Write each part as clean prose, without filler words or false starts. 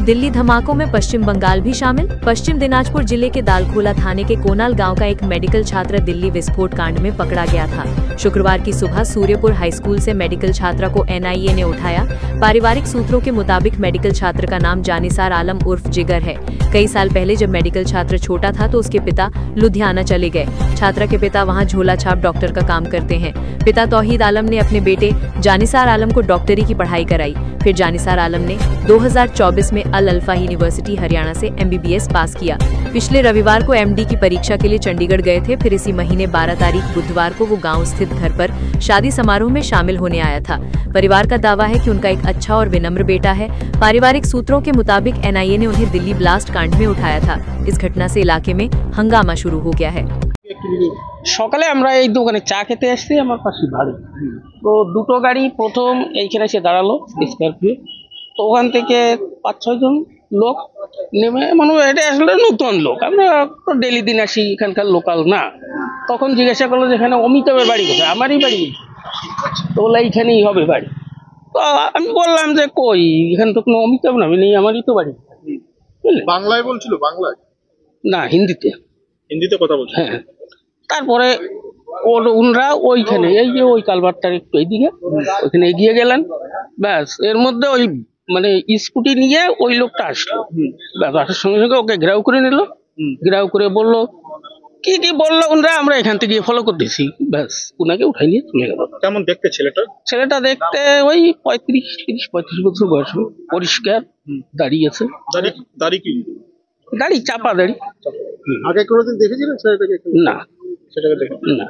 दिल्ली धमाकों में पश्चिम बंगाल भी शामिल। पश्चिम दिनाजपुर जिले के दालखोला थाने के कोनाल गांव का एक मेडिकल छात्र दिल्ली विस्फोट कांड में पकड़ा गया था। शुक्रवार की सुबह सूर्यपुर हाई स्कूल से मेडिकल छात्रा को एनआईए ने उठाया। पारिवारिक सूत्रों के मुताबिक मेडिकल छात्र का नाम जानिसार आलम उर्फ जिगर है। कई साल पहले जब मेडिकल छात्र छोटा था तो उसके पिता लुधियाना चले गए। छात्रा के पिता वहां झोला छाप डॉक्टर का काम करते हैं। पिता तौहीद आलम ने अपने बेटे जानिसार आलम को डॉक्टरी की पढ़ाई कराई। फिर जानिसार आलम ने 2024 में अल अल्फा यूनिवर्सिटी हरियाणा से एमबीबीएस पास किया। पिछले रविवार को एमडी की परीक्षा के लिए चंडीगढ़ गए थे। फिर इसी महीने 12 तारीख बुधवार को वो गांव स्थित घर पर शादी समारोह में शामिल होने आया था। परिवार का दावा है कि उनका एक अच्छा और विनम्र बेटा है। पारिवारिक सूत्रों के मुताबिक एनआईए ने उन्हें दिल्ली ब्लास्ट कांड में उठाया था। इस घटना से इलाके में हंगामा शुरू हो गया है। সকালে আমরা এই দোকানে চা খেতে আসছি, আমার পাশে বাড়ি। তো দুটো গাড়ি প্রথম এইখানে এসে দাঁড়ালো স্করপিও। তো ওখান থেকে 5-6 জন লোক নেমে, মানে এটা আসলে নতুন লোক, আমরা তো ডেলি দিন আসি, এখানকার লোকাল না। তখন জিজ্ঞাসা করলো যে এখানে অমিতাভের বাড়ি কোথায়, আমারই বাড়ি। তো বললো এইখানেই হবে বাড়ি। তো আমি বললাম যে কই, এখানে তো কোনো অমিতাভ নামে নেই, আমারই তো বাড়ি। বাংলায় বলছিল? বাংলায় না, হিন্দিতে। হিন্দিতে কথা বলছিল? হ্যাঁ। তারপরে উনরা ওইখানে, এই যে ওই কালভারটার একটু এইদিকে, ওইখানে এগিয়ে গেলেন। ব্যাস এর মধ্যে ওই মানে স্কুটি নিয়ে ওই লোকটা আসলো। ব্যাস আসার সঙ্গে সঙ্গে ওকে ঘেরাও করে নিল। ঘেরাও করে বললো কি কি বললো উনরা, আমরা এখান থেকে ফলো করতেছি। ব্যাস উনাকে উঠাই নিয়ে চলে গেল। কেমন দেখতে ছেলেটা? ছেলেটা দেখতে ওই 35 বছর বয়স, পরিষ্কার, দাঁড়িয়ে আছে। দাড়ি কি? দাড়ি চাপা দাড়ি। আগে কোনোদিন দেখেছিলেন ছেলেটাকে? না, সেটাকে দেখে না।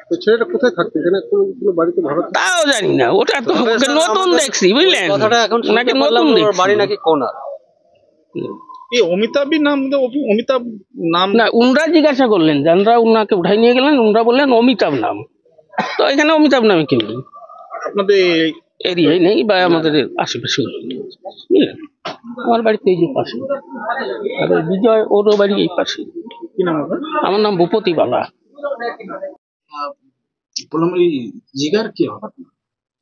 তো ছেলেটা কোথায় থাকতো? এখানে কোনো বাড়িতে ভাড়া? তাও জানি না, ওটা তো ওকে নতুন দেখছি, বুঝলেন? কথাটা এখন ওনাকে নতুন দেখছি। বাড়ি নাকি কোনার। এই অমিতাভই নাম? অমিতাভ নাম না, উনরা জিজ্ঞাসা করলেন, জানরা উনাকে উঠাই নিয়ে গেলেন, উনরা বললেন অমিতাভ নাম। তো এখানে অমিতাভ নামে কেউ নেই, আপনাদের এরিয়ায় নেই বা আমাদের আশেপাশে নেই, বুঝলেন? আমার বাড়িতে এই যে পাশে, আর ওই বিজয় ওরও বাড়ি এই পাশে। কি নাম আপনার? আমার নাম ভূপতি বালা। বললাম এই জিগার কি হবে?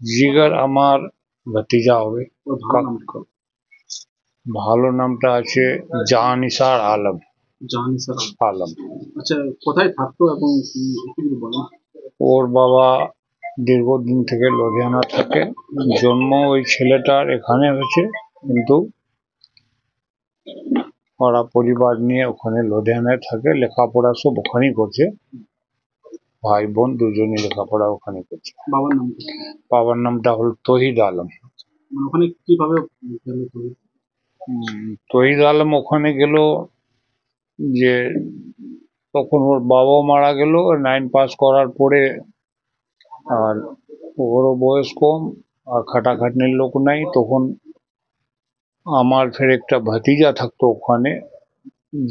জিগার আমার ভাতিজা হবে। ভালো নামটা আছে জানিসার আলম। জানিসার আলম। আচ্ছা, কোথায় থাকতো এবং কি বলেন? ওর বাবা দীর্ঘদিন থেকে লুধিয়ানা থাকে। জন্ম ওই ছেলেটার এখানে হয়েছে, কিন্তু ওরা পরিবার নিয়ে ওখানে লুধিয়ানায় থাকে। লেখাপড়া সব ওখানেই করছে। ভাই বোন দুজনই লেখাপড়া ওখানে করছে। বাবার নাম? বাবার নামটা হল তহিদ আলম। ওখানে কিভাবে? তহিদ আলম ওখানে গেল যে তখন ওর বাবা মারা গেল 9 পাস করার পরে। আর ওরও বয়স কম, আর খাটাখাটনির লোক নাই। তখন আমার ফের একটা ভাতিজা থাকতো ওখানে,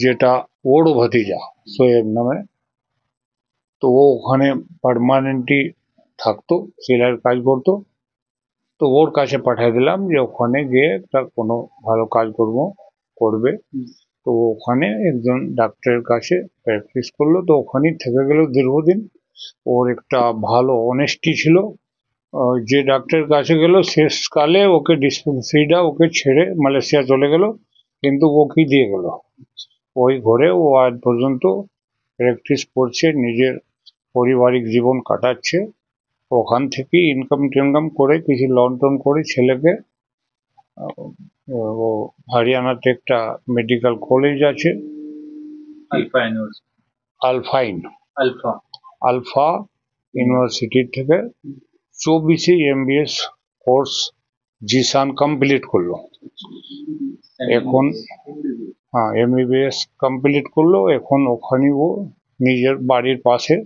যেটা ওরও ভাতিজা সোয়েব নামে। তো ও ওখানে পার্মানেন্টলি থাকতো, সেলাইয়ের কাজ করতো। তো ওর কাছে পাঠিয়ে দিলাম যে ওখানে গিয়ে একটা কোনো ভালো কাজকর্ম করবে। তো ওখানে একজন ডাক্তারের কাছে প্র্যাকটিস করলো। তো ওখানেই থেকে গেল দীর্ঘদিন। ওর একটা ভালো অনেস্টি ছিল। যে ডাক্তারের কাছে গেল শেষকালে ওকে ডিসপেন্সারিটা ওকে ছেড়ে মালয়েশিয়া চলে গেল। কিন্তু ও কি দিয়ে গেল, ওই ঘরে ও আজ পর্যন্ত প্র্যাকটিস করছে, নিজের পারিবারিক জীবন কাটাচ্ছে। ওখান থেকে ইনকাম করে কিছু লোন টোন করে ছেলেকে ও হরিয়ানাতে একটা মেডিকেল কলেজ আছে, আলফা ইউনিভার্সিটি থেকে 24 এমবিএস কোর্স জিসান কমপ্লিট করলো। এখন হ্যাঁ, এমবিবিএস কমপ্লিট করলো। এখন ওখানে ও নিজের বাড়ির পাশে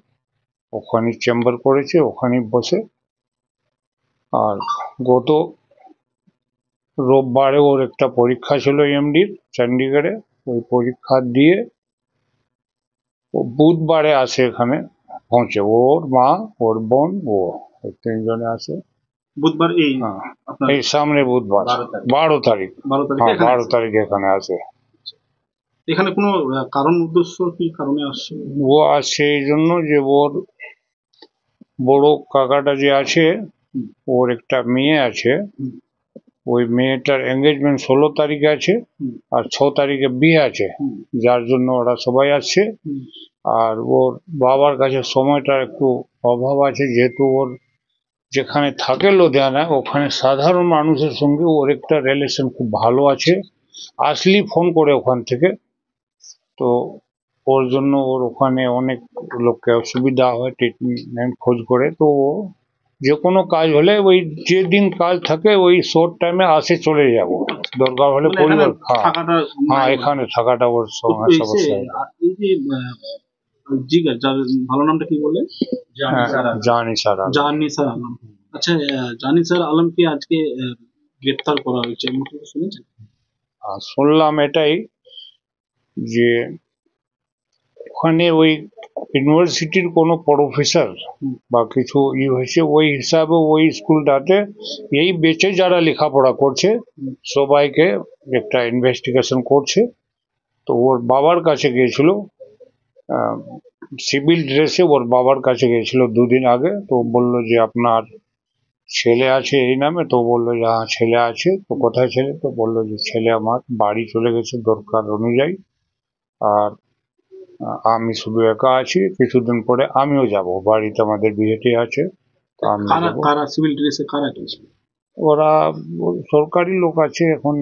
ওখানে চেম্বার করেছে, ওখানে বসে। আর গত রোববারে ওর একটা পরীক্ষা ছিল এমডির চণ্ডীগড়ে। ওই পরীক্ষা দিয়ে ও বুধবারে আসে, এখানে পৌঁছে। ওর মা, ওর বোন, ও 3 জনে আসে বুধবার। এই সামনে বুধবার 12 তারিখ। হ্যাঁ, 12 তারিখ এখানে আসে। এখানে কোনো কারণ উদ্দেশ্য কি কারণে আসছে? ও আসছে এই জন্য যে ওর বড় কাকাটা যে আছে, ওর একটা মেয়ে আছে, ওই মেয়েটার এঙ্গেজমেন্ট 16 তারিখে আছে আর 6 তারিখে বিয়ে আছে, যার জন্য ওরা সবাই আসছে। আর ওর বাবার কাছে সময়টা একটু অভাব আছে, যেহেতু ওর যেখানে থাকে লুধিয়ানায় ওখানে সাধারণ মানুষের সঙ্গে ওর একটা রিলেশন খুব ভালো আছে, আসলি ফোন করে ওখান থেকে। তো ওর জন্য ওর ওখানে অনেক লোককে অসুবিধা হয়, ট্রিটমেন্ট খোঁজ করে। তো ও যে কোনো কাজ হলে ওই যে দিন কাজ থাকে ওই শর্ট টাইমে আসে, চলে যাব, দরকার হলে মানে পরিবার। এখানে হ্যাঁ থাকাটা হ্যাঁ, নাই। এখানে থাকাটা ওর তো সমস্যা। এই যে জিগার, যার ভালো নামটা কি বলে? জানি সারা। জাহানিসার আলম। আচ্ছা, জাহানিসার আলমকে আজকে গ্রেফতার করা হয়েছে, এমন কিছু শুনেছেন? শুনলাম এটাই যে ওখানে ওই ইউনিভার্সিটির কোনো প্রফেসর বা কিছু হয়েছে, ওই হিসাবে ওই স্কুলটাতে এই বেচে যারা লেখাপড়া করছে সবাইকে একটা ইনভেস্টিগেশন করছে। তো ওর বাবার কাছে গিয়েছিল, সিভিল ড্রেসে ওর বাবার কাছে গিয়েছিল 2 দিন আগে। তো বললো যে আপনার ছেলে আছে এই নামে। তো বললো যে হ্যাঁ ছেলে আছে। তো কোথায় ছেলে? তো বললো যে ছেলে আমার বাড়ি চলে গেছে দরকার অনুযায়ী, আর আমি শুধু একা আছি, কিছুদিন পরে আমিও যাব, বাড়িতে আমাদের বিয়েটি আছে। তো আমি কারা যাবো। কারা সিভিল ড্রেসে কারা গেছিল? ওরা সরকারি লোক আছে এখন,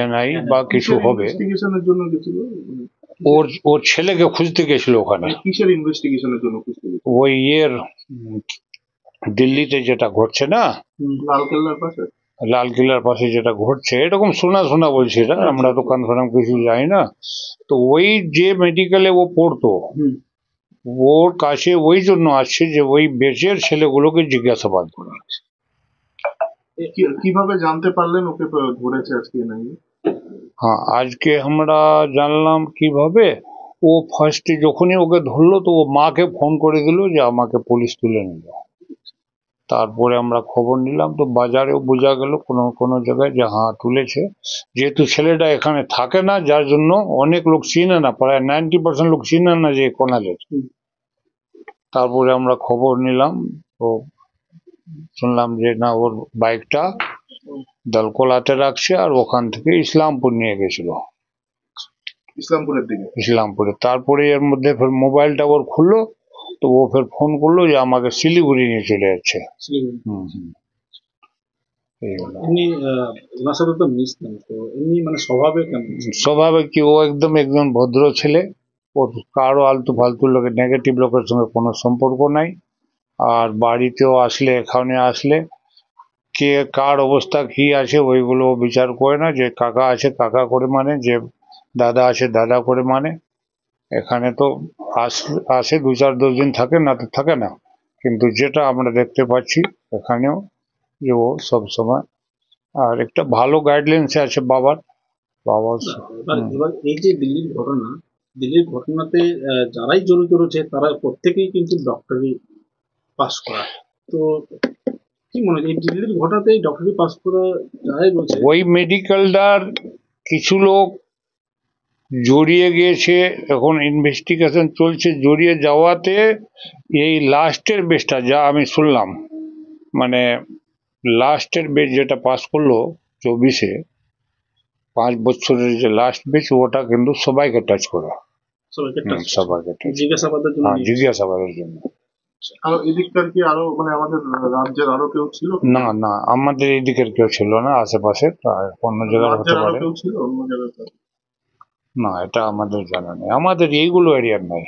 এনআই বা কিছু হবে। ইনভেস্টিগেশনের জন্য গেছিল? ওর ওর ছেলেকে খুঁজতে গেছিল ওখানে। মানে কিসের ইনভেস্টিগেশনের জন্য খুঁজতে গেছিল? ওই দিল্লিতে যেটা ঘটছে না, লালকেল্লার পাশে? লালকিল্লার পাশে যেটা ঘটছে, এরকম শোনা শোনা বলছি এটা, আমরা তো কনফার্ম কিছু জানি না। তো ওই যে মেডিকেলে ও পড়তো ওর কাছে ওই জন্য আসছে যে ওই বেচের ছেলেগুলোকে জিজ্ঞাসাবাদ করে। কিভাবে জানতে পারলেন ওকে ধরেছে আজকে নাই? হ্যাঁ, আজকে আমরা জানলাম কিভাবে। ও ফার্স্টে যখনই ওকে ধরলো তো ও মাকে ফোন করে দিল যে আমাকে পুলিশ তুলে নিল। তারপরে আমরা খবর নিলাম, তো বাজারেও বোঝা গেল কোনো কোনো জায়গায় যে হ্যাঁ তুলেছে। যেহেতু ছেলেটা এখানে থাকে না, যার জন্য অনেক লোক চিনে না, প্রায় 90% লোক চিনে না যে কোনালের। তারপরে আমরা খবর নিলাম, তো শুনলাম যে না ওর বাইকটা দলকোলাতে রাখছে আর ওখান থেকে ইসলামপুর নিয়ে গেছিল, ইসলামপুরের দিকে। ইসলামপুরে। তারপরে এর মধ্যে ফের মোবাইলটা ওর খুললো, তো ও ফের ফোন করলো যে আমাকে শিলিগুড়ি নিয়ে চলে যাচ্ছে। এই হলো। এমনি ওনার সাথে তো মিশতাম, তো এমনি মানে স্বভাবে কেমন? স্বভাবে কি ও একদম ভদ্র ছেলে, ওর কারো আলতু ফালতু লোকের নেগেটিভ লোকের সঙ্গে কোনো সম্পর্ক নাই। আর বাড়িতেও আসলে, এখানে আসলে কে কার অবস্থা কি আছে ওইগুলো ও বিচার করে না, যে কাকা আছে কাকা করে মানে, যে দাদা আছে দাদা করে মানে। এখানে তো আসে 2-4-10 দিন থাকে, না তো থাকে না। কিন্তু যেটা আমরা দেখতে পাচ্ছি এখানেও যে ও সবসময় আর একটা ভালো গাইডলাইন্সে আছে বাবার। এবার এই যে দিল্লির ঘটনাতে যারাই জড়িত রয়েছে তারা প্রত্যেকেই কিন্তু ডক্টরি পাস করা। তো কি মনে হয় এই দিল্লির ঘটনাতে ডক্টরি পাস করা যারাই বলছে? ওই মেডিকেলটার কিছু লোক জড়িয়ে গিয়েছে, এখন ইনভেস্টিগেশন চলছে। জড়িয়ে যাওয়াতে এই লাস্টের বেচটা যা আমি শুনলাম, মানে লাস্টের বেচ যেটা পাস করলো 24-এ, 5 বছরের যে লাস্ট বেচ, ওটা কিন্তু সবাইকে টাচ করে। সবাইকে টাচ, জিজ্ঞাসাবাদের জন্য। জিজ্ঞাসাবাদের জন্য। আরো এদিককার কি আরো মানে আমাদের রাজ্যের আরো কেউ ছিল? না না, আমাদের এদিকের কেউ ছিল না, আশেপাশে অন্য জায়গায় হতে পারে। কেউ ছিল অন্য জায়গায়? না, এটা আমাদের জানা নেই, আমাদের এইগুলো এরিয়ার নাই।